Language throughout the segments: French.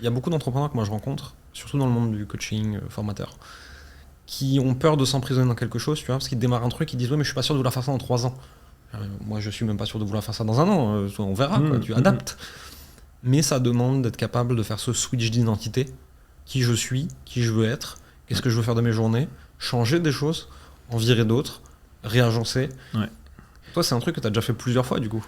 y a beaucoup d'entrepreneurs que moi je rencontre, surtout dans le monde du coaching, formateur, qui ont peur de s'emprisonner dans quelque chose, tu vois, parce qu'ils démarrent un truc, ils disent ouais mais je suis pas sûr de vouloir faire ça dans 3 ans. Moi je suis même pas sûr de vouloir faire ça dans 1 an, on verra, quoi, tu adaptes. Mais ça demande d'être capable de faire ce switch d'identité, qui je suis, qui je veux être, qu'est-ce que je veux faire de mes journées, changer des choses, en virer d'autres, réagencer. Ouais. Toi c'est un truc que tu as déjà fait plusieurs fois du coup.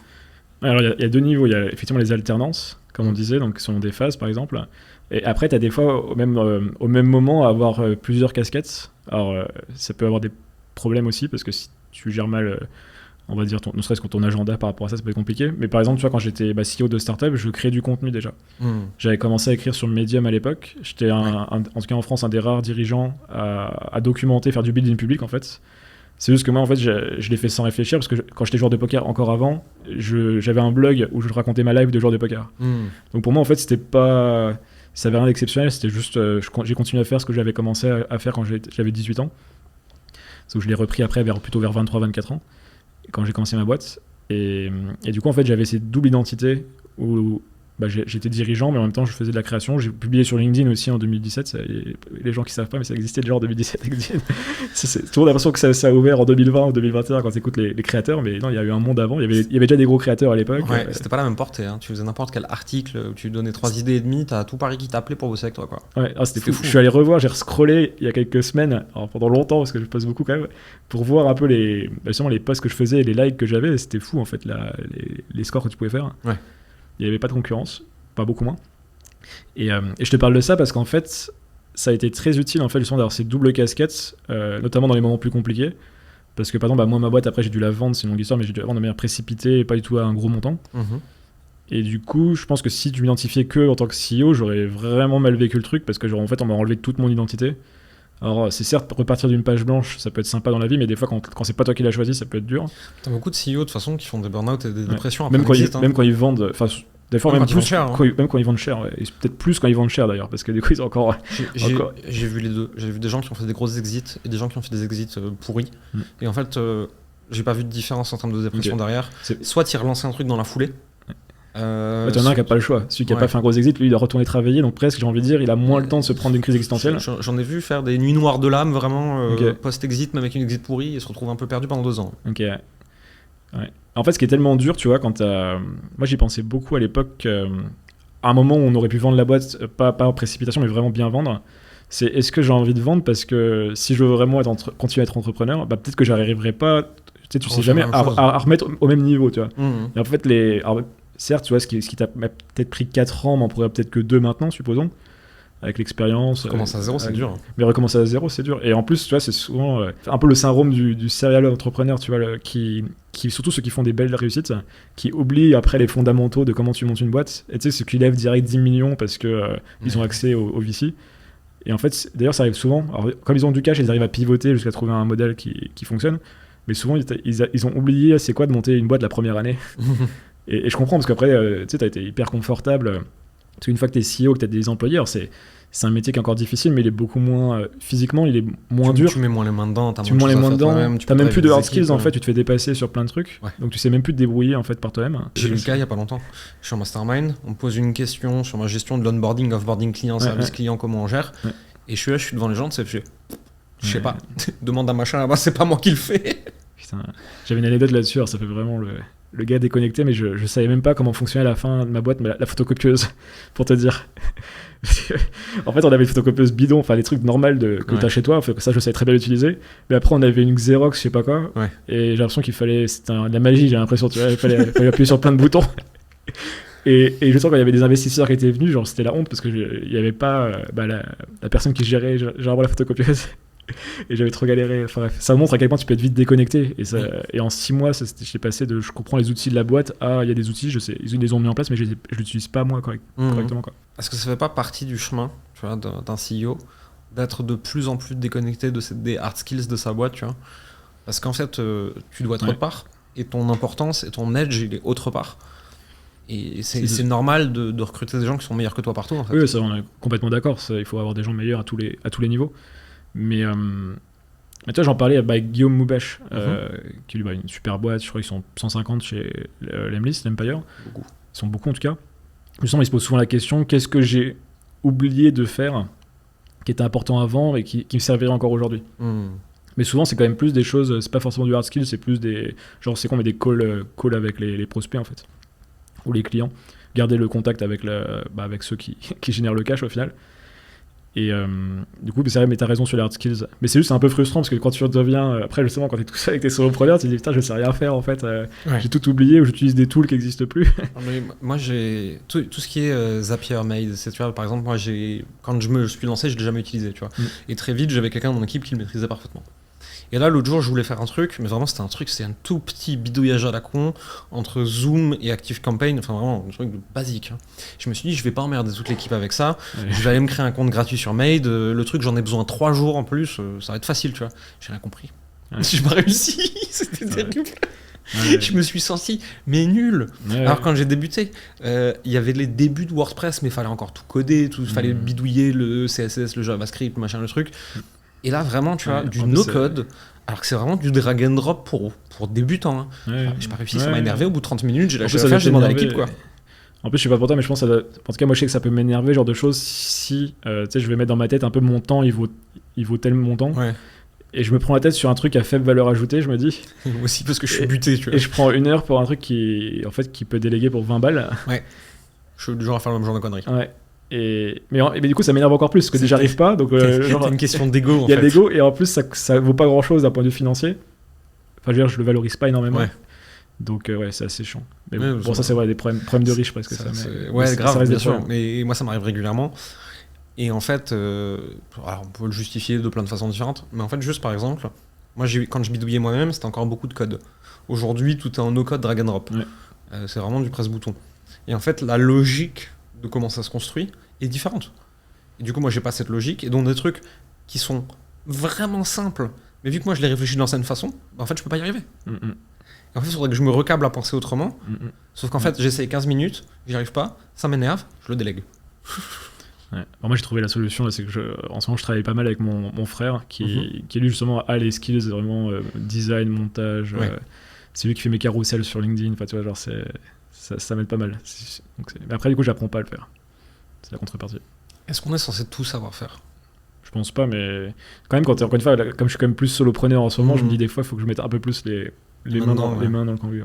Alors il y a 2 niveaux, il y a effectivement les alternances, comme on disait, donc selon des phases par exemple. Et après, tu as des fois, au même moment, à avoir plusieurs casquettes. Alors, ça peut avoir des problèmes aussi, parce que si tu gères mal, on va dire, ne serait-ce que ton agenda par rapport à ça, ça peut être compliqué. Mais par exemple, tu vois, quand j'étais CEO de startup, je créais du contenu déjà. J'avais commencé à écrire sur Medium à l'époque. J'étais, en tout cas en France, un des rares dirigeants à documenter, faire du building public, en fait. C'est juste que moi, en fait, je l'ai fait sans réfléchir, parce que quand j'étais joueur de poker encore avant, j'avais un blog où je racontais ma life de joueur de poker. Donc pour moi, en fait, c'était pas... Ça n'avait rien d'exceptionnel, c'était juste... j'ai continué à faire ce que j'avais commencé à faire quand j'avais 18 ans. Donc je l'ai repris après, plutôt vers 23-24 ans, quand j'ai commencé ma boîte. Et du coup, en fait, j'avais cette double identité où j'étais dirigeant, mais en même temps, je faisais de la création. J'ai publié sur LinkedIn aussi en 2017. Les gens qui ne savent pas, mais ça existait déjà en 2017, LinkedIn. Tout le monde a l'impression que ça a ouvert en 2020 ou 2021 quand tu écoutes les créateurs, mais non, il y a eu un monde avant. Il y avait déjà des gros créateurs à l'époque. Ouais, c'était pas la même portée. Hein. Tu faisais n'importe quel article où tu donnais 3 idées et demie, t'as tout Paris qui t'appelait pour bosser avec toi, quoi. Ouais, c'était fou. Je suis allé revoir, j'ai scrollé il y a quelques semaines, alors pendant longtemps, parce que je poste beaucoup quand même, pour voir un peu les posts que je faisais et les likes que j'avais. C'était fou, en fait, les scores que tu pouvais faire. Ouais. Il n'y avait pas de concurrence. Pas beaucoup moins. Et je te parle de ça parce qu'en fait, ça a été très utile en fait, justement, d'avoir ces doubles casquettes, notamment dans les moments plus compliqués. Parce que par exemple, moi, ma boîte, après, j'ai dû la vendre, c'est une longue histoire, mais j'ai dû la vendre de manière précipitée et pas du tout à un gros montant. Et du coup, je pense que si tu m'identifiais que en tant que CEO, j'aurais vraiment mal vécu le truc parce que en fait, on m'a enlevé toute mon identité. Alors, c'est certes repartir d'une page blanche, ça peut être sympa dans la vie, mais des fois, quand c'est pas toi qui l'as choisi, ça peut être dur. T'as beaucoup de CEO de toute façon qui font des burn-out et des dépressions. Même quand ils vendent. Des fois, même quand ils vendent cher, ouais. Et peut-être plus quand ils vendent cher d'ailleurs, parce que du coup, ils ont encore. J'ai vu les deux. J'ai vu des gens qui ont fait des grosses exits et des gens qui ont fait des exits pourris. Et en fait, j'ai pas vu de différence en termes de dépression derrière. Soit ils relançaient un truc dans la foulée. T'en as un qui a pas le choix. Celui qui a pas fait un gros exit, lui, il doit retourner travailler, donc presque, j'ai envie de dire, il a moins le temps de se prendre une crise existentielle. J'en ai vu faire des nuits noires de l'âme, vraiment, post-exit, même avec une exit pourrie, et se retrouve un peu perdu pendant 2 ans. Ok. Ouais. En fait, ce qui est tellement dur, tu vois, moi j'y pensais beaucoup à l'époque, à un moment où on aurait pu vendre la boîte, pas en précipitation, mais vraiment bien vendre, c'est est-ce que j'ai envie de vendre parce que si je veux vraiment continuer à être entrepreneur, peut-être que j'arriverai pas, tu sais jamais, à remettre au même niveau, tu vois. Et en fait, certes, tu vois, ce qui t'a peut-être pris 4 ans, mais on pourrait peut-être que 2 maintenant, supposons. Avec l'expérience. Recommencer à zéro, c'est dur. Mais recommencer à zéro, c'est dur. Et en plus, tu vois, c'est souvent un peu le syndrome du serial entrepreneur, tu vois, qui surtout ceux qui font des belles réussites, qui oublient après les fondamentaux de comment tu montes une boîte. Et tu sais, ceux qui lèvent direct 10 millions parce que ils ont accès au VC. Et en fait, d'ailleurs, ça arrive souvent. Alors, comme ils ont du cash, ils arrivent à pivoter jusqu'à trouver un modèle qui fonctionne. Mais souvent, ils ont oublié c'est quoi de monter une boîte la première année. et je comprends parce qu'après, tu sais, t'as été hyper confortable. Parce qu'une fois que t'es CEO, que t'as des employés, alors c'est un métier qui est encore difficile, mais il est beaucoup moins physiquement, il est moins dur. Tu mets moins les mains dedans, t'as même plus de hard skills en fait, tu te fais dépasser sur plein de trucs, donc tu sais même plus te débrouiller en fait par toi-même. J'ai eu le cas il y a pas longtemps. Je suis en mastermind, on me pose une question sur ma gestion de l'onboarding, offboarding client, service client, comment on gère, et je suis devant les gens, je sais pas, demande à machin là-bas, c'est pas moi qui le fais. Putain, j'avais une anecdote là-dessus, alors ça fait vraiment le gars déconnecté, mais je savais même pas comment fonctionnait la fin de ma boîte, mais la photocopieuse, pour te dire. En fait, on avait une photocopieuse bidon, enfin les trucs normaux que t'as chez toi, enfin, ça je savais très bien l'utiliser. Mais après, on avait une Xerox, je sais pas quoi, et j'ai l'impression c'était de la magie, j'ai l'impression, tu vois, il fallait appuyer sur plein de boutons. Et je sens quand il y avait des investisseurs qui étaient venus, genre c'était la honte parce que il y avait pas la personne qui gérait genre la photocopieuse. Et j'avais trop galéré. Enfin bref, ça montre à quel point tu peux être vite déconnecté. Et en 6 mois, j'ai passé je comprends les outils de la boîte à il y a des outils, je sais, ils les ont mis en place, mais je l'utilise pas moi correctement. Quoi. Est-ce que ça fait pas partie du chemin, tu vois, d'un CEO, d'être de plus en plus déconnecté des hard skills de sa boîte, tu vois? Parce qu'en fait, tu dois être autre part, et ton importance et ton edge, il est autre part. Et c'est normal de recruter des gens qui sont meilleurs que toi partout, en fait. Oui, ça, on est complètement d'accord. Il faut avoir des gens meilleurs à tous les niveaux. Mais tu vois, j'en parlais avec Guillaume Moubèche, qui lui a une super boîte. Je crois qu'ils sont 150 chez l'Empire. Ils sont beaucoup en tout cas. Justement, il se pose souvent la question, qu'est-ce que j'ai oublié de faire, qui était important avant et qui me servirait encore aujourd'hui. Mais souvent, c'est quand même plus des choses, c'est pas forcément du hard skill, c'est plus des. Genre, c'est qu'on met des calls avec les prospects, en fait, ou les clients. Garder le contact avec ceux qui génèrent le cash au final. Et du coup, c'est vrai, mais t'as raison sur les hard skills. Mais c'est juste un peu frustrant parce que quand tu redeviens. Après, justement, quand t'es tout seul avec tes solopreneurs, tu te dis putain, je sais rien faire en fait. J'ai tout oublié ou j'utilise des tools qui n'existent plus. Mais moi, j'ai tout ce qui est Zapier, Mail, tu vois, par exemple, moi, quand je me suis lancé, je l'ai jamais utilisé, tu vois. Et très vite, j'avais quelqu'un dans mon équipe qui le maîtrisait parfaitement. Et là, l'autre jour, je voulais faire un truc, mais vraiment, c'était un tout petit bidouillage à la con entre Zoom et ActiveCampaign, enfin vraiment, un truc basique. Je me suis dit, je vais pas emmerder toute l'équipe avec ça, je vais aller me créer un compte gratuit sur Made, le truc, j'en ai besoin 3 jours en plus, ça va être facile, tu vois. J'ai rien compris. J'ai pas réussi, c'était terrible. Je me suis senti mais nul. Alors quand j'ai débuté, il y avait les débuts de WordPress, mais il fallait encore tout coder, fallait bidouiller le CSS, le JavaScript, machin, le truc. Et là, vraiment, tu vois, du no-code, alors que c'est vraiment du drag and drop pour débutants. J'ai pas réussi, ça m'a énervé. Au bout de 30 minutes, j'ai lâché l'affaire, j'ai demandé à l'équipe, quoi. En plus, je sais pas pour toi, mais je pense que en tout cas, moi, je sais que ça peut m'énerver, genre de choses, si, tu sais, je vais mettre dans ma tête un peu mon temps, il vaut tel montant. Et je me prends la tête sur un truc à faible valeur ajoutée, je me dis. Moi aussi, parce que je suis buté, tu vois. Et je prends 1 heure pour un truc qui peut déléguer pour 20 balles. Ouais. Je suis du genre à faire le même genre de conneries. Ouais. Mais du coup, ça m'énerve encore plus parce que j'arrive pas. Donc, c'est une question d'ego, en fait. Il y a l'ego et en plus, ça vaut pas grand chose d'un point de vue financier. Enfin, je veux dire, je le valorise pas énormément. Ouais. Donc, c'est assez chiant. Mais bon, ça, c'est vrai, des problèmes de riches presque. Ouais, grave, bien sûr. Mais moi, ça m'arrive régulièrement. Et en fait, alors on peut le justifier de plein de façons différentes. Mais en fait, juste par exemple, moi, quand je bidouillais moi-même, c'était encore beaucoup de code. Aujourd'hui, tout est en no-code, drag and drop. C'est vraiment du presse-bouton. Et en fait, la logique de comment ça se construit est différente. Et du coup, moi, j'ai pas cette logique. Et donc, des trucs qui sont vraiment simples, mais vu que moi, je les réfléchis d'une certaine façon, en fait, je peux pas y arriver. Et en fait, il faudrait que je me recable à penser autrement. Sauf qu'en fait, j'essaye 15 minutes, j'y arrive pas, ça m'énerve, je le délègue. Alors moi, j'ai trouvé la solution, là, c'est que en ce moment, je travaille pas mal avec mon frère, qui lui, justement, a les skills vraiment design, montage. C'est lui qui fait mes carousels sur LinkedIn. Enfin, tu vois, genre, ça m'aide pas mal. Mais après, du coup, j'apprends pas à le faire. C'est la contrepartie. Est-ce qu'on est censé tout savoir faire ? Je pense pas, mais quand même, encore une fois, comme je suis quand même plus solopreneur en ce moment, je me dis des fois, il faut que je mette un peu plus les mains dans le cambouis.